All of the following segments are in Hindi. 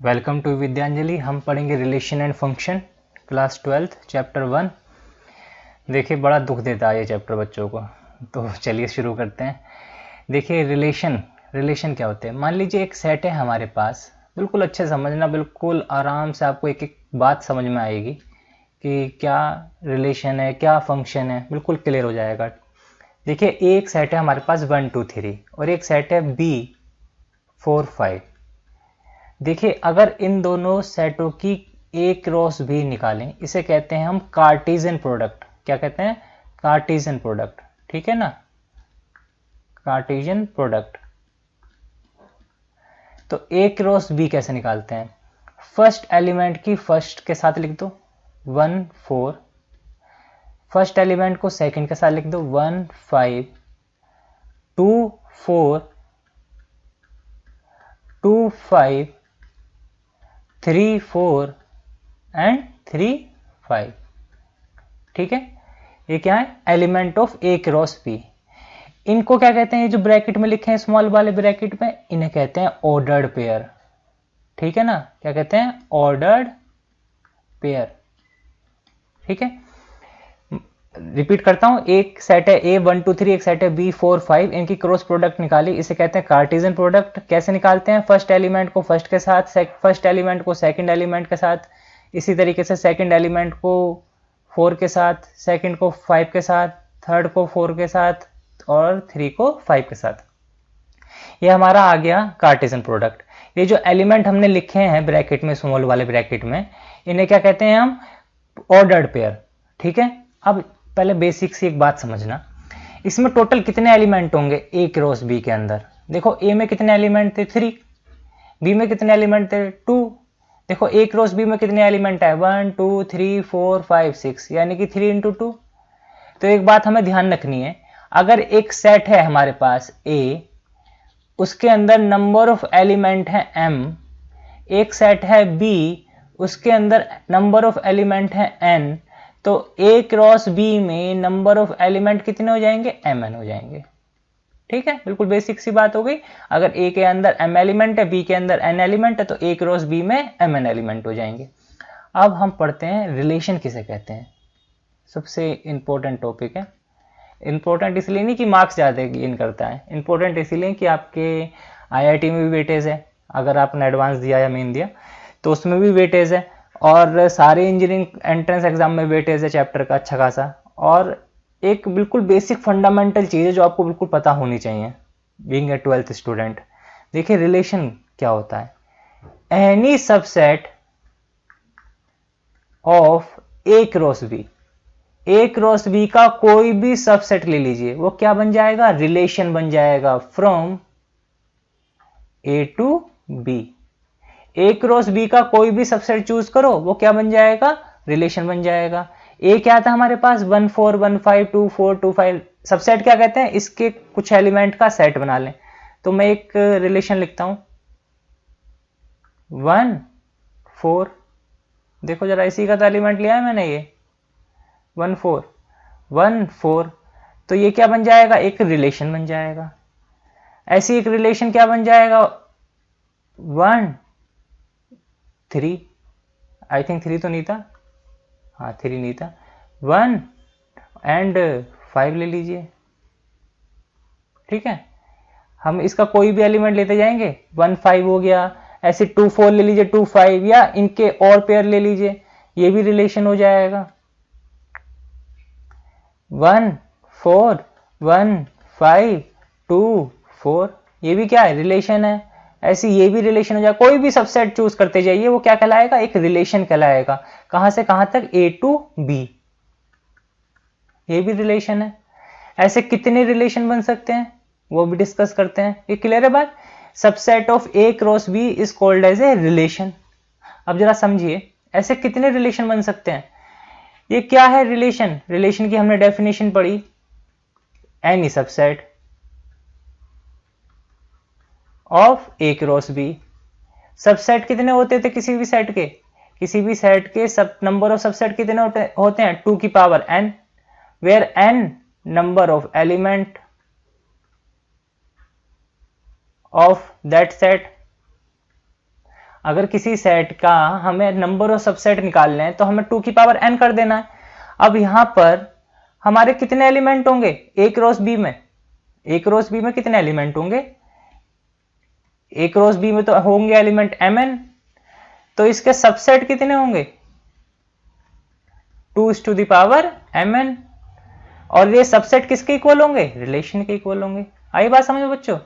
Welcome to Vidyanjali. हम पढ़ेंगे relation and function, class 12 chapter 1। देखिए बड़ा दुख देता है ये चैप्टर बच्चों को, तो चलिए शुरू करते हैं। देखिए रिलेशन क्या होते हैं। मान लीजिए एक सेट है हमारे पास, बिल्कुल अच्छे समझना, बिल्कुल आराम से आपको एक एक बात समझ में आएगी कि क्या रिलेशन है क्या फंक्शन है, बिल्कुल क्लियर हो जाएगा। देखिए एक सेट है हमारे पास 1 2 3 और एक सेट है B 4 5। देखिए अगर इन दोनों सेटों की एक क्रॉस भी निकालें, इसे कहते हैं हम कार्टेशियन प्रोडक्ट। क्या कहते हैं? Cartesian product. ठीक है ना, कार्टेशियन प्रोडक्ट। तो ए क्रॉस बी कैसे निकालते हैं? फर्स्ट एलिमेंट की फर्स्ट के साथ लिख दो 1 4, फर्स्ट एलिमेंट को सेकंड के साथ लिख दो 1 5, 2 4, 2 5, 3 4 एंड 3 5। ठीक है, ये क्या है? Element of A cross B. इनको क्या कहते हैं? ये जो ब्रैकेट में लिखे हैं स्मॉल वाले ब्रैकेट में, इन्हें कहते हैं ऑर्डर्ड पेयर। ठीक है ना, क्या कहते हैं? Ordered pair. ठीक है, रिपीट करता हूं। एक सेट है ए 1 2 3, एक सेट है बी 4 5, इनकी क्रॉस प्रोडक्ट निकाली, इसे कहते हैं कार्टेशियन प्रोडक्ट। कैसे निकालते हैं? फर्स्ट एलिमेंट को फर्स्ट के साथ, फर्स्ट एलिमेंट को सेकंड एलिमेंट के साथ, इसी तरीके से सेकंड एलिमेंट को 4 के साथ, सेकंड को 5 के साथ, थर्ड को 4 के साथ और 3 को 5 के साथ। ये हमारा आ गया कार्टेशियन प्रोडक्ट। ये जो एलिमेंट हमने लिखे हैं ब्रैकेट में, स्मॉल वाले ब्रैकेट में, इन्हें क्या कहते हैं हम? Ordered pair. ठीक है, अब पहले बेसिक सी एक बात समझना, इसमें टोटल कितने एलिमेंट होंगे ए क्रॉस बी के अंदर? देखो ए में कितने एलिमेंट थे? 3। बी में कितने एलिमेंट थे? 2। देखो ए क्रॉस बी में कितने एलिमेंट है? 1 2 3 4 5 6, यानी कि 3 इंटू 2। तो एक बात हमें ध्यान रखनी है, अगर एक सेट है हमारे पास ए, उसके अंदर नंबर ऑफ एलिमेंट है m, एक सेट है बी, उसके अंदर नंबर ऑफ एलिमेंट है n, तो a क्रॉस b में नंबर ऑफ एलिमेंट कितने हो जाएंगे? mn हो जाएंगे। ठीक है, बिल्कुल बेसिक सी बात हो गई। अगर a के अंदर m एलिमेंट है, b के अंदर n एलिमेंट है, तो a क्रॉस b में mn एलिमेंट हो जाएंगे। अब हम पढ़ते हैं रिलेशन किसे कहते हैं। सबसे इंपॉर्टेंट टॉपिक है। इंपॉर्टेंट इसलिए नहीं कि मार्क्स ज़्यादा गेन करता है, इंपॉर्टेंट इसलिए कि आपके आईआईटी में भी वेटेज है। अगर आपने एडवांस दिया या मेन दिया तो उसमें भी वेटेज है, और सारे इंजीनियरिंग एंट्रेंस एग्जाम में वेटेज है चैप्टर का अच्छा खासा। और एक बिल्कुल बेसिक फंडामेंटल चीज़ है जो आपको बिल्कुल पता होनी चाहिए बीइंग ए 12th स्टूडेंट। देखिए रिलेशन क्या होता है। Any subset of A cross B, A cross B का कोई भी सबसेट ले लीजिए, वो क्या बन जाएगा? रिलेशन बन जाएगा from A to B. A cross B का कोई भी सबसेट चूज करो, वो क्या बन जाएगा? रिलेशन बन जाएगा। ए क्या था हमारे पास? 1 4 1 5 2 4 2 5। सबसेट क्या कहते हैं? इसके कुछ एलिमेंट का सेट बना लें। तो मैं एक रिलेशन लिखता हूं 1 4। देखो जरा, इसी का तो एलिमेंट लिया है मैंने, ये 1 4 1 4। तो ये क्या बन जाएगा? एक रिलेशन बन जाएगा। ऐसी एक रिलेशन क्या बन जाएगा? 1 3, आई थिंक 3 तो नहीं था, हाँ 3 नहीं था, 1 एंड 5 ले लीजिए। ठीक है, हम इसका कोई भी एलिमेंट लेते जाएंगे। 1 5 हो गया, ऐसे 2 4 ले लीजिए, 2 5, या इनके और पेयर ले लीजिए, ये भी रिलेशन हो जाएगा। 1 4 1 5 2 4, ये भी क्या है? रिलेशन है। ऐसे ये भी रिलेशन हो जाएगा। कोई भी सबसेट चूज करते जाइए, वो क्या कहलाएगा? एक रिलेशन कहलाएगा। कहां से कहां तक? ए टू बी, ये भी रिलेशन है। ऐसे कितने रिलेशन बन सकते हैं वो भी डिस्कस करते हैं। ये क्लियर है बात? Subset of A cross B is called as a relation. अब जरा समझिए, ऐसे कितने रिलेशन बन सकते हैं? ये क्या है रिलेशन? रिलेशन की हमने डेफिनेशन पढ़ी, any subset of A cross B. Subset कितने होते थे किसी भी सेट के? किसी भी सेट के सब नंबर ऑफ सबसेट कितने होते हैं? 2 की power n, where n number of element of that set. अगर किसी सेट का हमें नंबर ऑफ सबसेट निकालने हैं तो हमें 2 की पावर n कर देना है। अब यहां पर हमारे कितने एलिमेंट होंगे ए क्रॉस बी में? ए क्रॉस बी में कितने एलिमेंट होंगे? ए क्रॉस बी में तो होंगे एलिमेंट mn, तो इसके सबसेट कितने होंगे? 2 mn। और ये सबसेट किसके इक्वल होंगे? रिलेशन के इक्वल होंगे। आई बात समझ में बच्चों?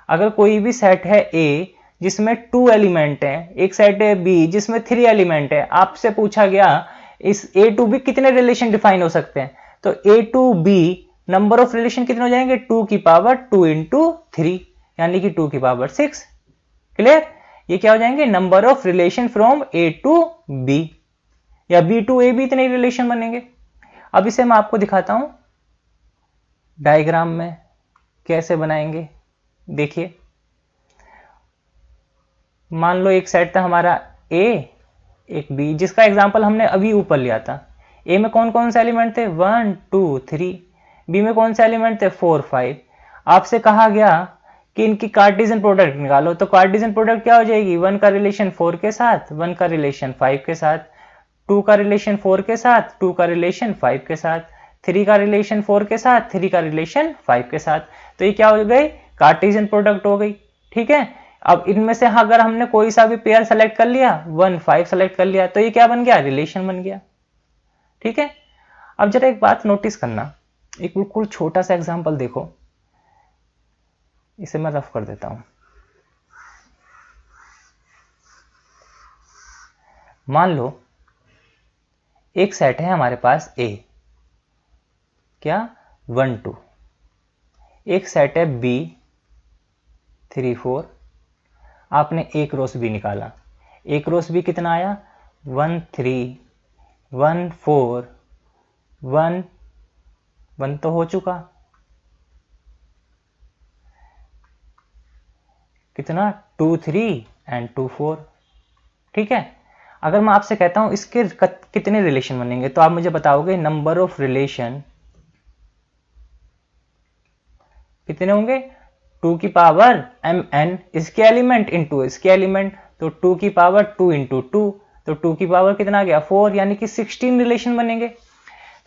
अगर कोई भी सेट है ए जिसमें 2 एलिमेंट है, एक सेट है बी जिसमें 3 एलिमेंट है, आपसे पूछा गया इस ए टू बी कितने रिलेशन डिफाइन हो सकते हैं, तो A to B number of relation कितने हो जाएंगे? 2 की पावर 2 इंटू 3 यानी कि 2 की पावर 6। क्लियर? ये क्या हो जाएंगे? Number of relation from A to B या बी टू ए भी इतने रिलेशन बनेंगे। अब इसे मैं आपको दिखाता हूं डायग्राम में कैसे बनाएंगे। देखिए, मान लो एक सेट था हमारा ए, एक बी, जिसका एग्जांपल हमने अभी ऊपर लिया था। ए में कौन कौन से एलिमेंट थे? 1 2 3। बी में कौन से एलिमेंट थे? 4 5। आपसे कहा गया कि इनकी कार्टेशियन प्रोडक्ट निकालो, तो कार्टेशियन प्रोडक्ट क्या हो जाएगी? 1 का रिलेशन 4 के साथ, 1 का रिलेशन 5 के साथ, 2 का रिलेशन 4 के साथ, 2 का रिलेशन 5 के साथ, 3 का रिलेशन 4 के साथ, 3 का रिलेशन 5 के साथ। तो ये क्या हो गई? कार्टेशियन प्रोडक्ट हो गई। ठीक है, अब इनमें से अगर हमने कोई सा भी पेयर सेलेक्ट कर लिया, 1 5 सेलेक्ट कर लिया, तो ये क्या बन गया? रिलेशन बन गया। ठीक है, अब जरा एक बात नोटिस करना, एक बिल्कुल छोटा सा एग्जांपल देखो, इसे मैं रफ कर देता हूं। मान लो एक सेट है हमारे पास ए, क्या? 1 2। एक सेट है बी 3 4। आपने ए क्रॉस बी निकाला। ए क्रॉस बी कितना आया? 1 3 1 4 1 1 तो हो चुका, कितना? 2 3 एंड 2 4। ठीक है, अगर मैं आपसे कहता हूं इसके कितने रिलेशन बनेंगे, तो आप मुझे बताओगे नंबर ऑफ रिलेशन कितने होंगे? 2 की पावर mn, इसके एलिमेंट इंटू इसके एलिमेंट, तो 2 की पावर 2 इंटू 2, तो 2 की पावर कितना आ गया? 4, यानी कि 16 रिलेशन बनेंगे।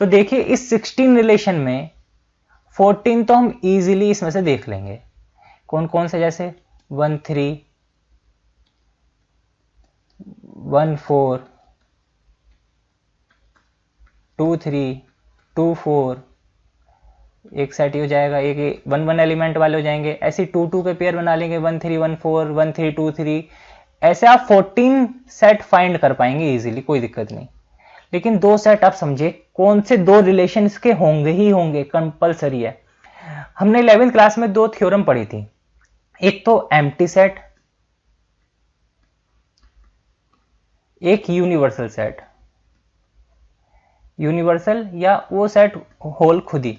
तो देखिए इस 16 रिलेशन में 14 तो हम इजीली इसमें से देख लेंगे। कौन कौन से? जैसे 1 3 1 4 2 3 2 4, एक सेट ही हो जाएगा, एक 1 1 एलिमेंट वाले हो जाएंगे। ऐसे 2 2 के पेयर बना लेंगे, 1 3 1 4 1 3 2 3। ऐसे आप 14 सेट फाइंड कर पाएंगे इजीली, कोई दिक्कत नहीं। लेकिन 2 सेट आप समझे, कौन से 2 रिलेशन के होंगे ही होंगे, कंपलसरी है। हमने 11th क्लास में 2 थ्योरम पढ़ी थी, एक तो एम्प्टी सेट, एक यूनिवर्सल सेट। यूनिवर्सल या वो सेट होल खुद ही।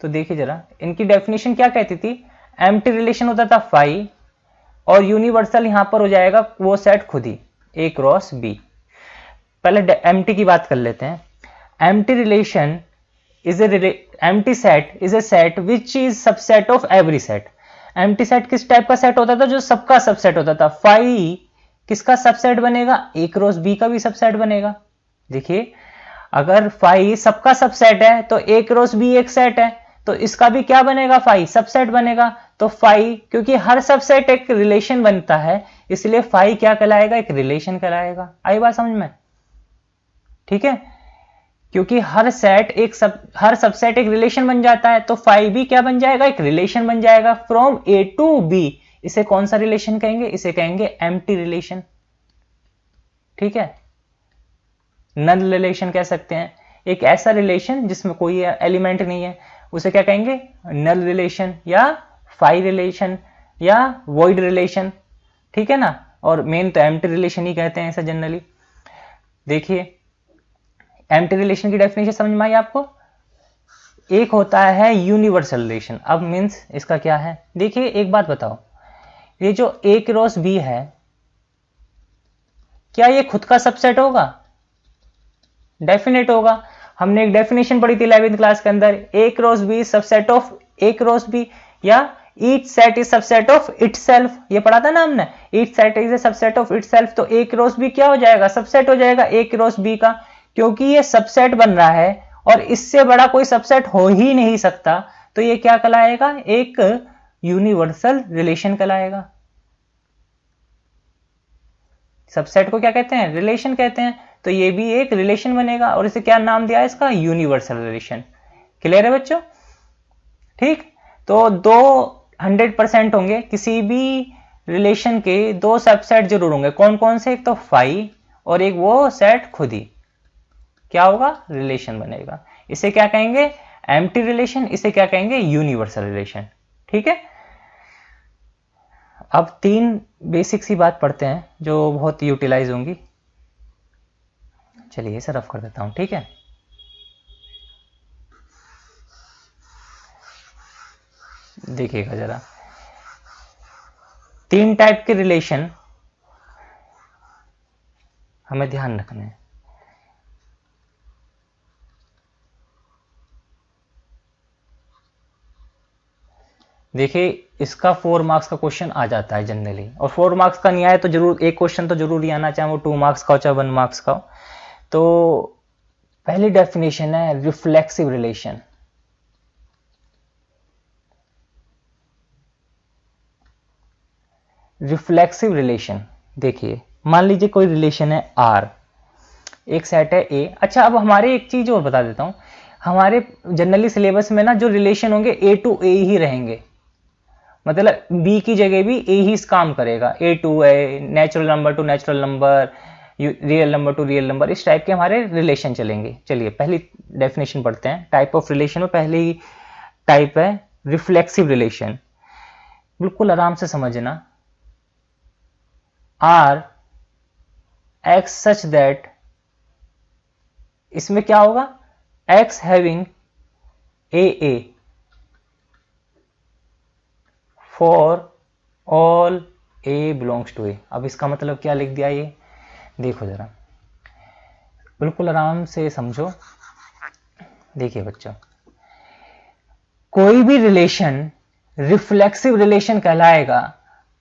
तो देखिए जरा, इनकी डेफिनेशन क्या कहती थी? एम्प्टी रिलेशन होता था फाई, और यूनिवर्सल यहां पर हो जाएगा वो सेट खुद ही, ए क्रॉस बी। पहले एम्प्टी की बात कर लेते हैं। Empty relation is empty set is a set which is subset of every set. Empty set किस टाइप का सेट होता था? जो सबका सबसेट होता था। फाई किसका सबसेट बनेगा? ए क्रॉस बी का भी सबसेट बनेगा। देखिए, अगर फाई सबका सबसेट है तो ए क्रॉस बी एक सेट है, तो इसका भी क्या बनेगा? फाई सबसेट बनेगा। तो फाई, क्योंकि हर सबसेट एक रिलेशन बनता है, इसलिए फाई क्या कहलाएगा? एक रिलेशन कहलाएगा। आई बात समझ में? ठीक है, क्योंकि हर हर सबसेट एक रिलेशन बन जाता है, तो फाई भी क्या बन जाएगा? एक रिलेशन बन जाएगा फ्रॉम ए टू बी। इसे कौन सा रिलेशन कहेंगे? इसे कहेंगे एम्प्टी रिलेशन। ठीक है, नल रिलेशन कह सकते हैं। एक ऐसा रिलेशन जिसमें कोई एलिमेंट नहीं है, उसे क्या कहेंगे? नल रिलेशन या फाई रिलेशन या वॉइड रिलेशन। ठीक है ना, और मेन तो एम्प्टी रिलेशन ही कहते हैं ऐसा जनरली। देखिए, एम्प्टी रिलेशन की डेफिनेशन समझ में आई आपको? एक होता है यूनिवर्सल रिलेशन। अब मीन्स इसका क्या है? देखिए एक बात बताओ, ये जो ए क्रॉस बी है, क्या ये खुद का सबसेट होगा? डेफिनेट होगा। हमने एक डेफिनेशन पढ़ी थी 11th क्लास के अंदर, A cross B subset of A cross B, या each set is subset of itself, ये पढ़ा था ना हमने, each set is a subset of itself, तो ए क्रॉस बी क्या हो जाएगा, सबसेट हो जाएगा ए क्रॉस बी का, क्योंकि ये सबसेट बन रहा है और इससे बड़ा कोई सबसेट हो ही नहीं सकता, तो ये क्या कहलाएगा, एक यूनिवर्सल रिलेशन कहलाएगा। सबसेट को क्या कहते हैं, रिलेशन कहते हैं, तो ये भी एक रिलेशन बनेगा और इसे क्या नाम दिया है इसका, यूनिवर्सल रिलेशन। क्लियर है बच्चों, ठीक। तो दो 100% होंगे, किसी भी रिलेशन के दो सबसेट जरूर होंगे, कौन कौन से, एक तो फाई और एक वो सेट खुद ही, क्या होगा, रिलेशन बनेगा। इसे क्या कहेंगे, एम्प्टी रिलेशन, इसे क्या कहेंगे, यूनिवर्सल रिलेशन। ठीक है, अब 3 बेसिक सी बात पढ़ते हैं जो बहुत यूटिलाइज होंगी। चलिए इसे रफ कर देता हूं, ठीक है। देखिएगा जरा, 3 टाइप के रिलेशन हमें ध्यान रखने हैं। देखिए इसका 4 मार्क्स का क्वेश्चन आ जाता है जनरली, और 4 मार्क्स का नहीं आए तो जरूर एक क्वेश्चन तो जरूर ही आना, चाहे वो 2 मार्क्स का हो चाहे 1 मार्क्स का हो। तो पहली डेफिनेशन है रिफ्लेक्सिव रिलेशन। रिफ्लेक्सिव रिलेशन, देखिए मान लीजिए कोई रिलेशन है R, एक सेट है A। अच्छा अब हमारे एक चीज और बता देता हूं, हमारे जनरली सिलेबस में ना जो रिलेशन होंगे A टू A ही रहेंगे, मतलब B की जगह भी A ही इस काम करेगा, A to A, natural number to natural number, real number to real number, इस टाइप के हमारे रिलेशन चलेंगे। चलिए पहली डेफिनेशन पढ़ते हैं। टाइप ऑफ रिलेशन में पहली टाइप है रिफ्लेक्सिव रिलेशन। बिल्कुल आराम से समझना, R X सच दैट, इसमें क्या होगा, X having AA for all A belongs to A। अब इसका मतलब क्या लिख दिया, ये देखो जरा, बिल्कुल आराम से समझो। देखिए बच्चों, कोई भी रिलेशन रिफ्लेक्सिव रिलेशन कहलाएगा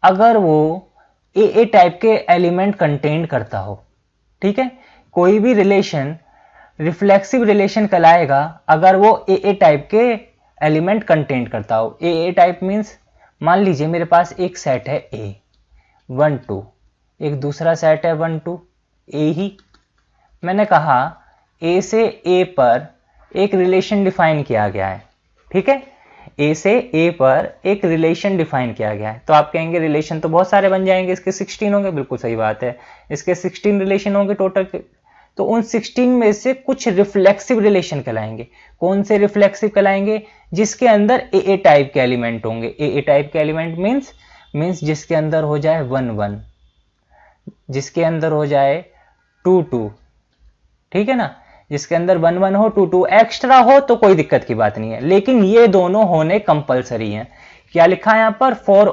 अगर वो AA टाइप के एलिमेंट कंटेन करता हो। ठीक है, कोई भी रिलेशन रिफ्लेक्सिव रिलेशन कहलाएगा अगर वो AA टाइप के एलिमेंट कंटेन करता हो। AA टाइप मींस, मान लीजिए मेरे पास एक सेट है A 1 2, एक दूसरा सेट है 1 2 A ही। मैंने कहा A से A पर एक रिलेशन डिफाइन किया गया है। ठीक है, A से A पर एक रिलेशन डिफाइन किया गया है, तो आप कहेंगे रिलेशन तो बहुत सारे बन जाएंगे, इसके 16 होंगे। बिल्कुल सही बात है, इसके 16 रिलेशन होंगे टोटल, तो उन 16 में से कुछ रिफ्लेक्सिव रिलेशन कहलाएंगे। कौन से रिफ्लेक्सिव कहलाएंगे, जिसके अंदर AA टाइप के एलिमेंट होंगे। AA टाइप के एलिमेंट मींस जिसके अंदर हो जाए 1 1, जिसके अंदर हो जाए 2 2, ठीक है ना, जिसके अंदर 1 1 हो, 2 2 एक्स्ट्रा हो तो कोई दिक्कत की बात नहीं है, लेकिन ये दोनों होने कंपलसरी हैं। क्या लिखा है यहां पर, for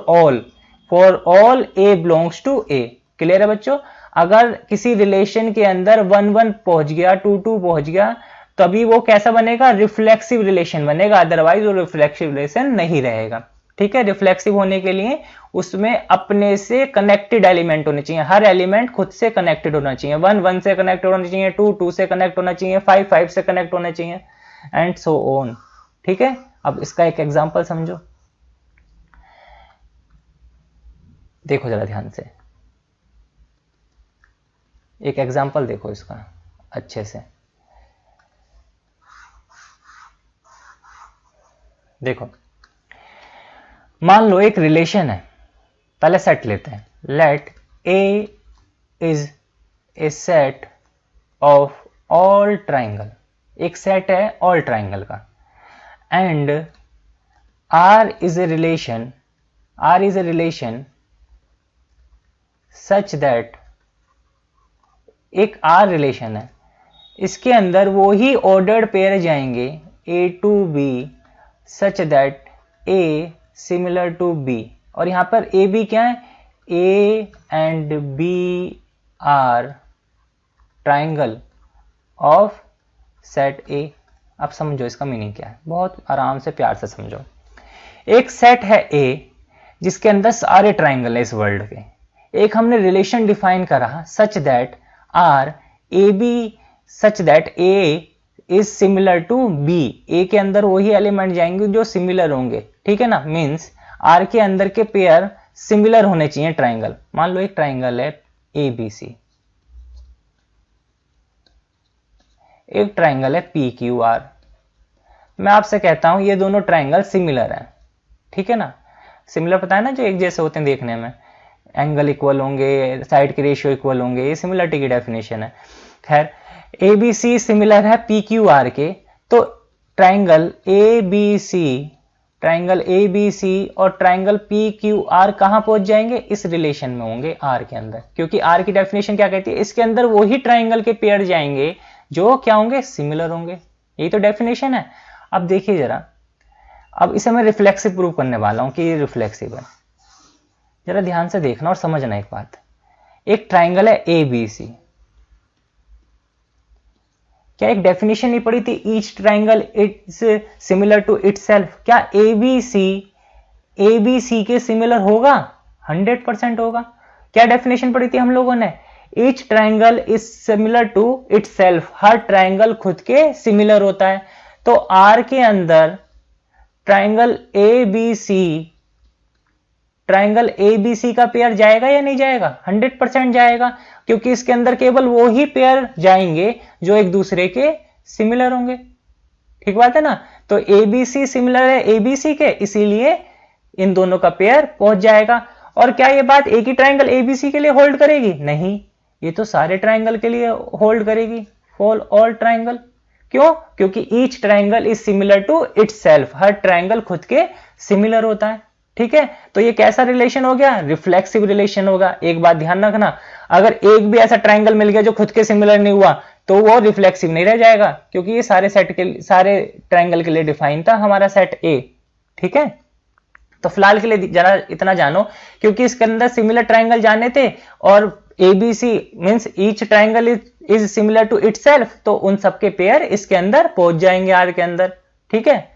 all A belongs to A। Clear है बच्चों, अगर किसी रिलेशन के अंदर 1 1 पहुंच गया, 2 2 पहुंच गया, तभी वो कैसा बनेगा, रिफ्लेक्सिव रिलेशन बनेगा, अदरवाइज वो रिफ्लेक्सिव रिलेशन नहीं रहेगा। ठीक है, रिफ्लेक्सिव होने के लिए उसमें अपने से कनेक्टेड एलिमेंट होने चाहिए, हर एलिमेंट खुद से कनेक्टेड होना चाहिए। 1 1 से कनेक्ट होना चाहिए, 2 2 से कनेक्ट होना चाहिए, 5 5 से कनेक्ट होना चाहिए, एंड सो ऑन। ठीक है, अब इसका एक एग्जांपल समझो, देखो जरा ध्यान से, एक एग्जांपल देखो इसका अच्छे से। देखो मान लो एक रिलेशन है, पहले सेट लेते हैं, let A is a set of all triangle, एक सेट है ऑल ट्राइंगल का, and R is a relation such that, एक R रिलेशन है, इसके अंदर वो ही ऑर्डर्ड पेयर जाएंगे A to B such that A similar to B, और यहां पर A B क्या है, A and B are triangle of set A। अब समझो इसका मीनिंग क्या है, बहुत आराम से प्यार से समझो। एक सेट है ए जिसके अंदर सारे ट्राइंगल है इस वर्ल्ड के। एक हमने रिलेशन डिफाइन करा such that R A B such that A is similar to B. A के अंदर वही एलिमेंट जाएंगे जो सिमिलर होंगे, ठीक है ना। मींस आर के अंदर के पेयर सिमिलर होने चाहिए ट्राइंगल। मान लो एक ट्राइंगल है ए बी सी, एक ट्राइंगल है पी क्यू आर। मैं आपसे कहता हूं ये दोनों ट्राइंगल सिमिलर हैं, ठीक है ना। सिमिलर पता है ना, जो एक जैसे होते हैं देखने में, एंगल इक्वल होंगे, साइड के रेशियो इक्वल होंगे, ये सिमिलरिटी की डेफिनेशन है। खैर ए बी सी सिमिलर है पी क्यू आर के, तो ट्राइंगल ए बी सी और ट्राइंगल पी क्यू आर कहां पहुंच जाएंगे, इस रिलेशन में होंगे आर के अंदर। क्योंकि आर की डेफिनेशन क्या कहती है, इसके अंदर वही ट्राइंगल के पेयर जाएंगे जो क्या होंगे, सिमिलर होंगे। यही तो डेफिनेशन है। अब देखिए जरा, अब इसे मैं रिफ्लेक्सिव प्रूव करने वाला हूं कि ये रिफ्लेक्सिव है। जरा ध्यान से देखना और समझना एक बात। एक ट्राइंगल है ए बी सी, क्या एक डेफिनेशन नहीं पड़ी थी, each triangle it's similar to itself. क्या ए बी सी के सिमिलर होगा, 100% होगा। क्या डेफिनेशन पड़ी थी हम लोगों ने, each triangle is similar to itself. हर ट्राइंगल खुद के सिमिलर होता है। तो आर के अंदर ट्राइंगल ए बी सी का पेयर जाएगा या नहीं जाएगा, 100% जाएगा। क्योंकि इसके अंदर केवल वो ही पेयर जाएंगे जो एक दूसरे के सिमिलर होंगे, ठीक बात है ना। तो ए बी सी सिमिलर है ए बी सी के, इसीलिए इन दोनों का पेयर पहुंच जाएगा। और क्या ये बात एक ही ट्राइंगल ए बी सी के लिए होल्ड करेगी, नहीं, ये तो सारे ट्राइंगल के लिए होल्ड करेगी, फॉर ऑल ट्राइंगल। क्यों, क्योंकि each triangle is similar to itself. हर ट्राइंगल खुद के सिमिलर होता है, ठीक है। तो ये कैसा रिलेशन हो गया, रिफ्लेक्सिव रिलेशन होगा। एक बात ध्यान रखना, अगर एक भी ऐसा ट्राइंगल मिल गया जो खुद के सिमिलर नहीं हुआ तो वो रिफ्लेक्सिव नहीं रह जाएगा, क्योंकि ये सारे ट्राइंगल के लिए डिफाइन था हमारा सेट ए, ठीक है। तो फिलहाल के लिए जरा इतना जानो, क्योंकि इसके अंदर सिमिलर ट्राइंगल जाने थे और A B C means each triangle is similar to itself, तो उन सबके पेयर इसके अंदर पहुंच जाएंगे आर के अंदर, ठीक है।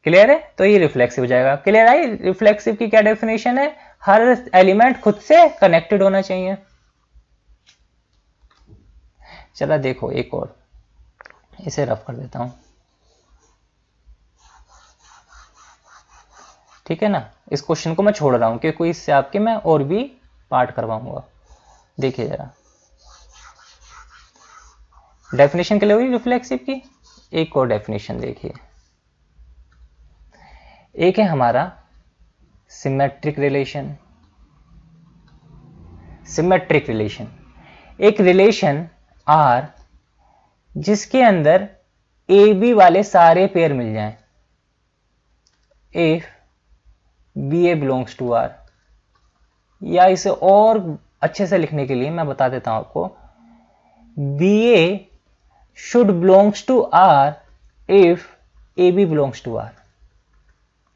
क्लियर है, तो ये रिफ्लेक्सिव हो जाएगा। क्लियर आई रिफ्लेक्सिव की क्या डेफिनेशन है, हर एलिमेंट खुद से कनेक्टेड होना चाहिए। चला देखो एक और, इसे रफ कर देता हूं, ठीक है ना। इस क्वेश्चन को मैं छोड़ रहा हूं क्योंकि इससे आपके मैं और भी पार्ट करवाऊंगा। देखिए जरा, डेफिनेशन क्लियर हुई रिफ्लेक्सिव की। एक और डेफिनेशन देखिए, एक है हमारा सिमेट्रिक रिलेशन। सिमेट्रिक रिलेशन एक रिलेशन आर जिसके अंदर ए बी वाले सारे पेयर मिल जाएं। If B A belongs to R, या इसे और अच्छे से लिखने के लिए मैं बता देता हूं आपको, B A should belongs to R if A B belongs to R.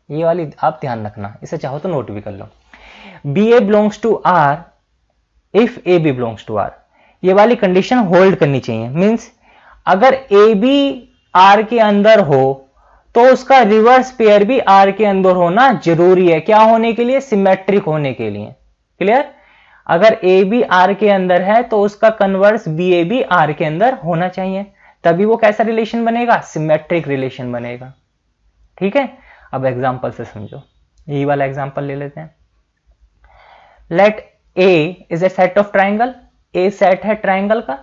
ये वाली आप ध्यान रखना, इसे चाहो तो नोट भी कर लो। B A belongs to R if A B belongs to R, ये वाली कंडीशन होल्ड करनी चाहिए। मींस अगर ए बी आर के अंदर हो तो उसका रिवर्स पेयर भी आर के अंदर होना जरूरी है। क्या होने के लिए, सिमेट्रिक होने के लिए। क्लियर, अगर ए बी आर के अंदर है तो उसका converse B A B R के अंदर होना चाहिए, तभी वो कैसा रिलेशन बनेगा, सिमेट्रिक रिलेशन बनेगा, ठीक है। अब एग्जांपल से समझो, यही वाला एग्जांपल ले लेते हैं। Let A is a set of triangle, A set है ट्राइंगल का,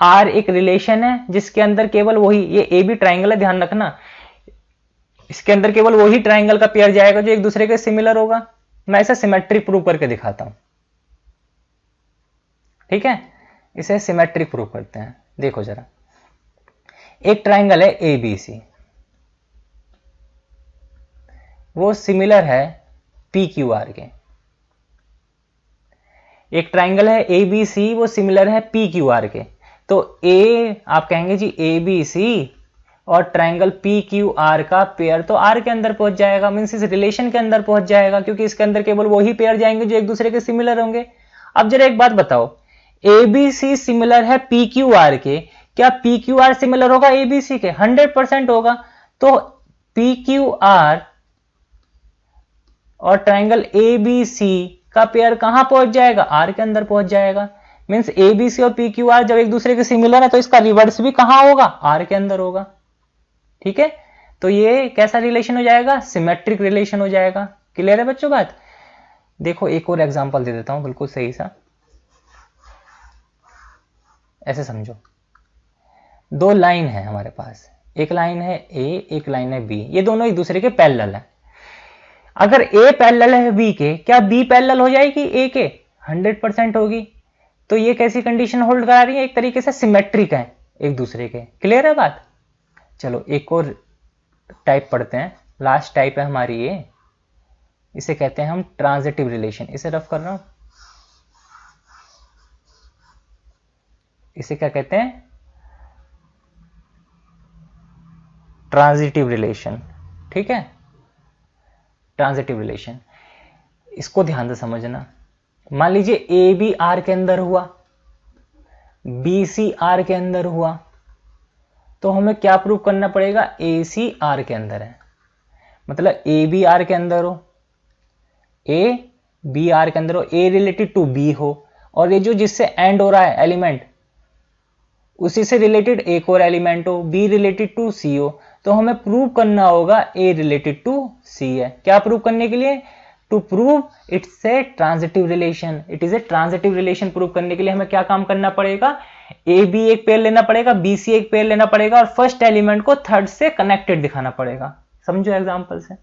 आर एक रिलेशन है जिसके अंदर केवल वही, ये ए बी ट्राइंगल है ध्यान रखना, इसके अंदर केवल वही ट्राइंगल का पेयर जाएगा जो एक दूसरे के सिमिलर होगा। मैं इसे सिमेट्रिक प्रूव करके दिखाता हूं, ठीक है। इसे सिमेट्रिक प्रूव करते हैं। देखो जरा, एक ट्राइंगल है ए बी सी, वो सिमिलर है पी क्यू आर के। एक ट्राइंगल है ए बी सी, वो सिमिलर है पी क्यू आर के। तो ए आप कहेंगे जी ए बी सी और ट्राइंगल पी क्यू आर का पेयर तो आर के अंदर पहुंच जाएगा, मींस इस रिलेशन के अंदर पहुंच जाएगा, क्योंकि इसके अंदर केवल वही पेयर जाएंगे जो एक दूसरे के सिमिलर होंगे। अब जरा एक बात बताओ, ए बी सी सिमिलर है पी क्यू आर के, क्या पी क्यू आर सिमिलर होगा ए बी सी के, 100% होगा। तो पी क्यू आर और ट्राइंगल ए बी सी का पेयर कहां पहुंच जाएगा, आर के अंदर पहुंच जाएगा। मींस ए बी सी और पी क्यू आर जब एक दूसरे के सिमिलर है तो इसका रिवर्स भी कहां होगा, आर के अंदर होगा। ठीक है, तो ये कैसा रिलेशन हो जाएगा, सिमेट्रिक रिलेशन हो जाएगा। क्लियर है बच्चों बात। देखो एक और एग्जांपल दे देता हूं बिल्कुल सही सा, ऐसे समझो। दो लाइन है हमारे पास, एक लाइन है ए, एक लाइन है बी, ये दोनों एक दूसरे के पैरेलल है। अगर ए पैरेलल है बी के, क्या बी पैरेलल हो जाएगी ए के, 100% होगी। तो ये कैसी कंडीशन होल्ड करा रही है, एक तरीके से सिमेट्रिक है एक दूसरे के। क्लियर है बात। चलो एक और टाइप पढ़ते हैं, लास्ट टाइप है हमारी ये, इसे कहते हैं हम ट्रांजिटिव रिलेशन। इसे रफ कर रहा हूं, इसे क्या कहते हैं, ट्रांजिटिव रिलेशन। ठीक है, ट्रांजिटिव रिलेशन, इसको ध्यान से समझना। मान लीजिए ए बी आर के अंदर हुआ, बी सी आर के अंदर हुआ, तो हमें क्या प्रूव करना पड़ेगा, ए सी आर के अंदर है। मतलब ए बी आर के अंदर हो, ए बी आर के अंदर हो, ए रिलेटेड टू बी हो, और ये जो जिससे एंड हो रहा है एलिमेंट, उसी से रिलेटेड एक और एलिमेंट हो, बी रिलेटेड टू सी हो। तो हमें प्रूव करना होगा ए रिलेटेड टू सी है। क्या प्रूव करने के लिए, to prove it's a transitive relation, it is a transitive relation. Prove करने के लिए हमें क्या काम करना पड़ेगा, ए बी एक पेयर लेना पड़ेगा, बी सी एक पेयर लेना पड़ेगा, और फर्स्ट एलिमेंट को थर्ड से कनेक्टेड दिखाना पड़ेगा। समझो एग्जांपल से,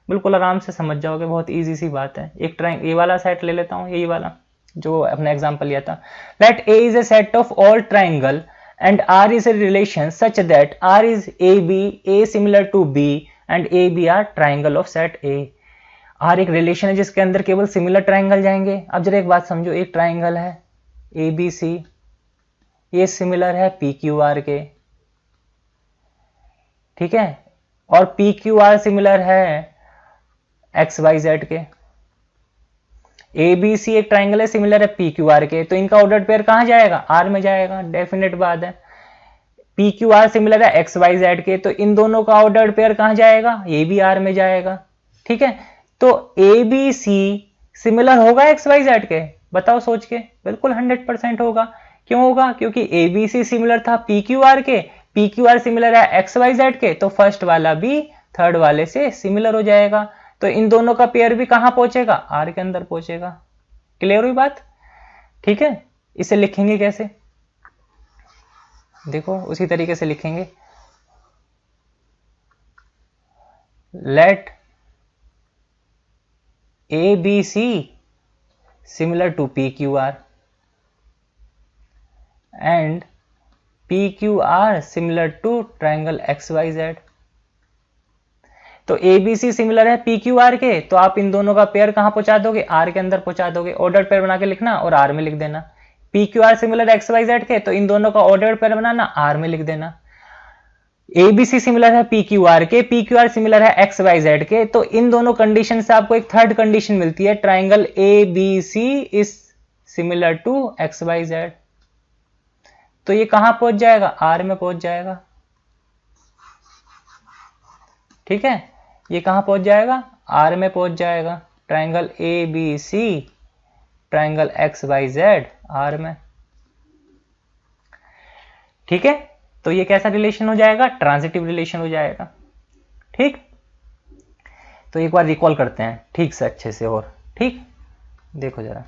बिल्कुल आराम से समझ जाओगे, बहुत इजी सी बात है। एक ट्राइंगल ये वाला सेट ले लेता हूं, यही वाला जो अपना एग्जांपल लिया था। Let A is a set of all triangle and R is a relation such that R is AB, A similar to B and AB are triangle of set A। R एक रिलेशन है जिसके अंदर केवल सिमिलर ट्राइंगल जाएंगे। अब जरा एक बात समझो, एक ट्राइंगल है ABC, ये सिमिलर है PQR के, ठीक है, और PQR सिमिलर है XYZ के। ABC एक ट्राइंगल है सिमिलर है PQR के, तो इनका ऑर्डर्ड पेयर कहां जाएगा, R में जाएगा, डेफिनेट बात है। PQR सिमिलर है XYZ के, तो इन दोनों का ऑर्डर्ड पेयर कहां जाएगा, ये भी R में जाएगा। ठीक है, तो ABC सिमिलर होगा XYZ के, बताओ सोच के, बिल्कुल 100% होगा। क्यों होगा, क्योंकि ABC सिमिलर था PQR के, PQR सिमिलर है XYZ के, तो फर्स्ट वाला भी थर्ड वाले से सिमिलर हो जाएगा। तो इन दोनों का पेयर भी कहां पहुंचेगा, आर के अंदर पहुंचेगा। क्लियर हुई बात। ठीक है, इसे लिखेंगे कैसे, देखो उसी तरीके से लिखेंगे। Let A B C similar to P Q R and P Q R similar to triangle X Y Z. तो ABC सिमिलर है PQR के, तो आप इन दोनों का पेयर कहां पहुंचा दोगे, R के अंदर पहुंचा दोगे। ऑर्डर पेयर बना के लिखना और R में लिख देना। PQR सिमिलर है XYZ के, तो इन दोनों का ऑर्डर पेयर बनाना, R में लिख देना। ABC सिमिलर है PQR के, PQR सिमिलर है XYZ के, तो इन दोनों कंडीशन से आपको एक थर्ड कंडीशन मिलती है, triangle ABC is similar to XYZ। तो ये कहां पहुंच जाएगा, R में पहुंच जाएगा। ठीक है, ये कहां पहुंच जाएगा, R में पहुंच जाएगा। Triangle ABC triangle XYZ R में। ठीक है, तो ये कैसा रिलेशन हो जाएगा, ट्रांजिटिव रिलेशन हो जाएगा। ठीक, तो एक बार रिकॉल करते हैं ठीक से, अच्छे से। और ठीक, देखो जरा,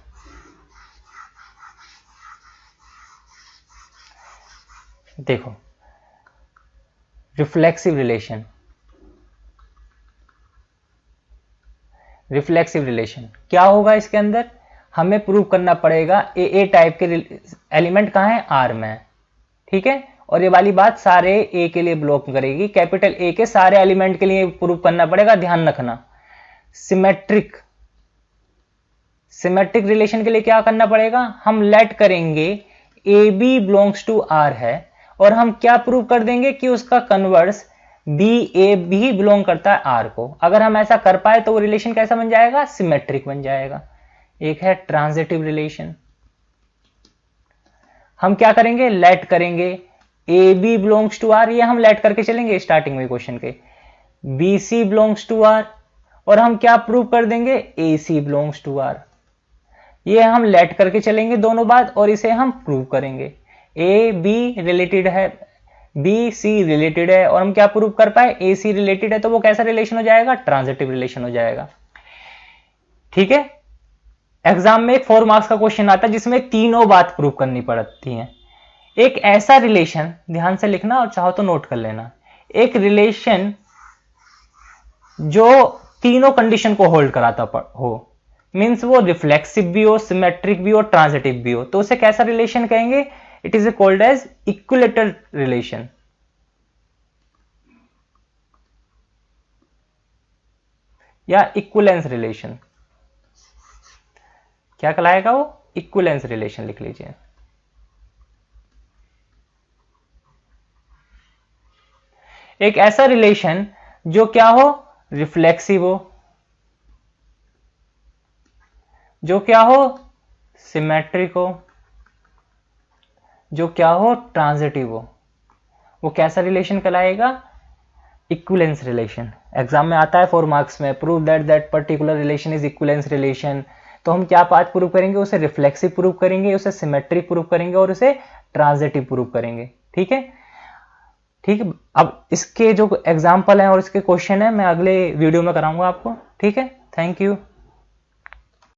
देखो रिफ्लेक्सिव रिलेशन, रिफ्लेक्सिव रिलेशन क्या होगा इसके अंदर, हमें प्रूव करना पड़ेगा ए टाइप के एलिमेंट कहां है, आर में। ठीक है, और ये वाली बात सारे ए के लिए ब्लॉक करेगी, कैपिटल ए के सारे एलिमेंट के लिए प्रूव करना पड़ेगा, ध्यान रखना। सिमेट्रिक, सिमेट्रिक रिलेशन के लिए क्या करना पड़ेगा, हम लेट करेंगे A B belongs to R है, और हम क्या प्रूव कर देंगे कि उसका कन्वर्स बी ए भी बिलोंग करता है आर को। अगर हम ऐसा कर पाए तो वो रिलेशन कैसा बन जाएगा, सिमेट्रिक बन जाएगा। एक है ट्रांजिटिव रिलेशन, हम क्या करेंगे, लेट करेंगे A B belongs to R, ये हम लेट करके चलेंगे स्टार्टिंग में क्वेश्चन के, B C belongs to R, और हम क्या प्रूव कर देंगे, A C belongs to R. ये हम लेट करके चलेंगे दोनों बात और इसे हम प्रूव करेंगे। ए बी रिलेटेड है, बी सी रिलेटेड है और हम क्या प्रूव कर पाए, ए सी रिलेटेड है, तो वो कैसा रिलेशन हो जाएगा, ट्रांजिटिव रिलेशन हो जाएगा। ठीक है। एग्जाम में एक 4 मार्क्स का क्वेश्चन आता है जिसमें तीनों बात प्रूव करनी पड़ती है। एक ऐसा रिलेशन, ध्यान से लिखना और चाहो तो नोट कर लेना, एक रिलेशन जो तीनों कंडीशन को होल्ड कराता हो, मींस वो रिफ्लेक्सिव भी हो, सिमेट्रिक भी हो, ट्रांजिटिव भी हो, तो उसे कैसा रिलेशन कहेंगे, it is called as equilateral relation या इक्विलेंस रिलेशन। क्या कहलाएगा वो, इक्विलेंस रिलेशन लिख लीजिए। एक ऐसा रिलेशन जो क्या हो, रिफ्लेक्सिव हो, जो क्या हो, सिमेट्रिक हो, जो क्या हो, ट्रांजिटिव हो, वो कैसा रिलेशन कहलाएगा, इक्विलेंस रिलेशन। एग्जाम में आता है 4 मार्क्स में, prove that that particular relation is equivalents relation. तो हम क्या बात प्रूव करेंगे, उसे रिफ्लेक्सिव प्रूव करेंगे, उसे सिमेट्रिक प्रूव करेंगे और उसे ट्रांजिटिव प्रूव करेंगे। ठीक है, ठीक है। अब इसके जो एग्जाम्पल हैं और इसके क्वेश्चन है मैं अगले वीडियो में कराऊंगा आपको। ठीक है, थैंक यू।